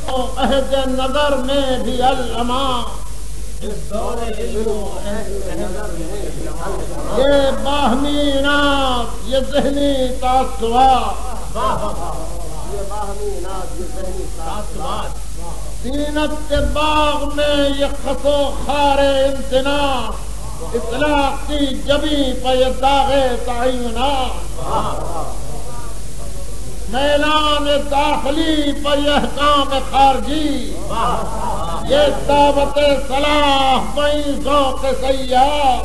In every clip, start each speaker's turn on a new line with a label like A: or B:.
A: तो अहद नजर में भी अल-अमा, ये बाहमी नाज, ये ज़हनी तासुरात, सीनत के बाग में ये खसो खारे इम्तिना, इतलाक की जबी पर ये दागे तायुना, मैलान दाखिली पर यह काम खारजी, ये दावत सलाह पैसों के सैयार,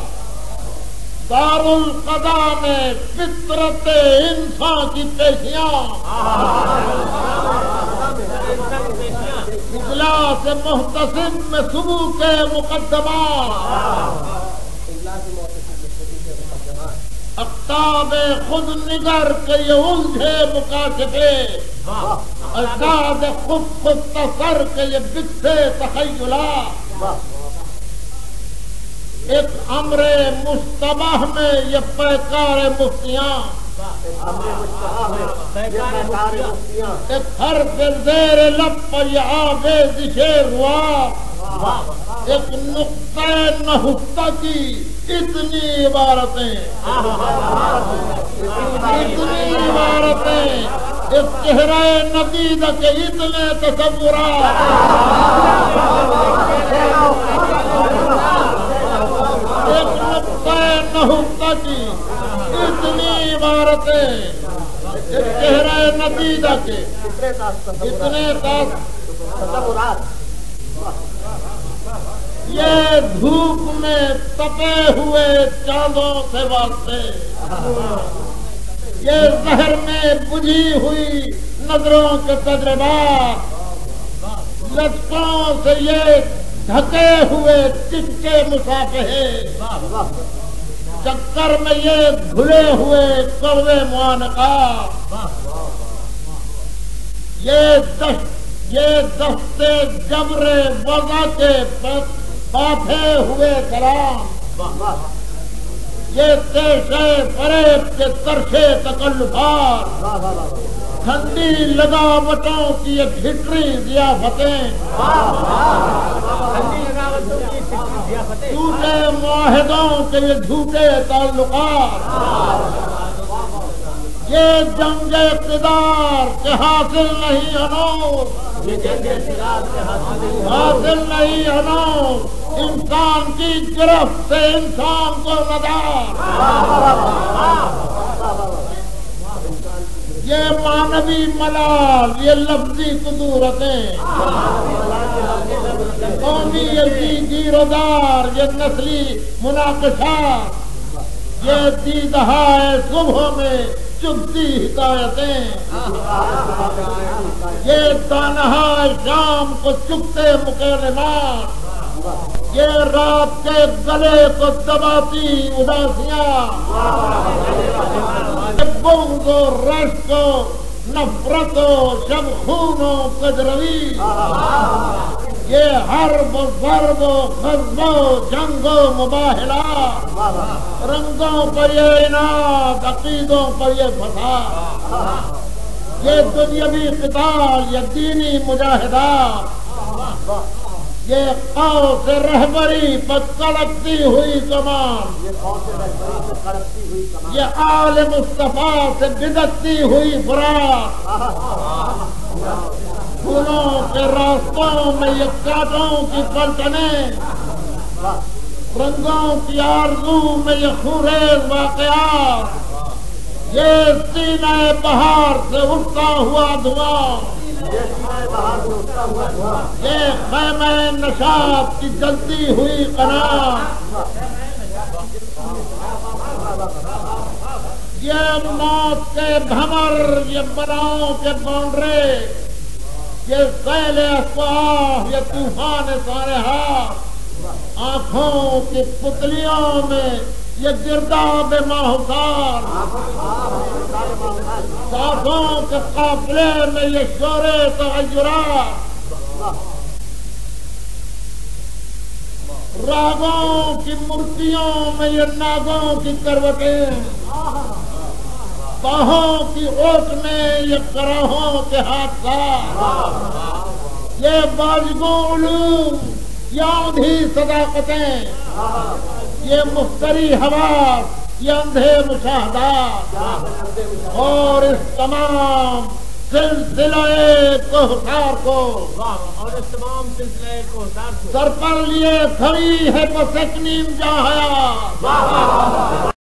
A: दारुल कदा में फितरत इंसान की पेशियां, इजलास मुहतसिब में सुबह के मुकद्दमा, अख्ताब खुद निगर के ये उलझे मुकाशिफे, अज़ाद खुद तसर के ये बिखरे तखय्युला, एक अमरे मुश्तबाह में ये पैकार मुफ्तियां, एक हर जेर लब पर ये आवेज़िशे रुआ, एक नुक्ता नहुक्ता की इतनी इबारतें, एक चेहरा नदीद के इतने तसव्वुरात, एक नुक्ता नहुक्ता की इतनी इबारतें, एक चेहरा नदीदा के इतने तसव्वुरात, ये धूप में तपे हुए चांदों से वास्ते, ये जहर में बुझी हुई नजरों के तजर्बात, लटकों से ये ढके हुए चिपके मुसाफे, चक्कर में ये घुले हुए कौवे मुआनका, ये दस्ते जबरे वज़ा के बाधे हुए सलाम, ये तेशे फरेब के तरशे तकल्लुफात, ठंडी लगावटों की ये भिटरी ज़ियाफ़तें, झूठे मुआहिदों के ये झूठे ताल्लुकात, ये जंग इक़्तिदार के हासिल नहीं हनूर, हासिल नहीं हनूर, इंसान की गिरफ्त से इंसान को नदार, ये मानवी मलाल, ये लफ्जी कुदूरतें, कौमी गिरोदार, ये नस्ली मुनाक़िशात, ये दीदहा सुबह में चुभती हिदायतें, ये तानहा शाम को चुभते मुकरमात, ये रात के गले को दबाती उदासियां, बुग़्ज़ और रश्क नफरत और शब-खूनो कजरवी, ये हर्ब ज़र्ब ग़ज़्ब जंगो मुबाहिला, रंगों पर ये इनाद, अक़ीदों पर ये फसाद, ये दुनियावी क़िताल, ये दीनी मुजाहिदात, ये क़ौस रहबरी पर कड़कती हुई कमान, ये आले मुस्तफा से बिदकती हुई फराक, फूलों के रास्तों में ये कांटों की पलटनें, रंगों की आरज़ू में ये खुरेज़ वाक़यात, ये सीना बहार से उठता हुआ धुआं, ये ख़ैमे नशात की जलती हुई कनात, ये मौत के भंवर, ये बनाओं के बाउंड्रे, ये सैले अफ़वाह, ये तूफान सारे हाथ, आँखों की पुतलियों में ये गिरदाब माहौसार, साफों के काफिले में ये शोरे तग़य्युरात, रागों की मूर्तियों में ये नागों की करवटें, बाहों की ओट में ये कराहों के हादसा, ये वाजिबो उलूम, ये आंधी सदाकतें, ये मुफ्तरी हवास, ये अंधे मुशाहदात और इस तमाम सिलसिले कोहसार को
B: और इस तमाम सिलसिले कोहसार को
A: सर पर लिए खड़ी है बसकनीम जहाँ हया।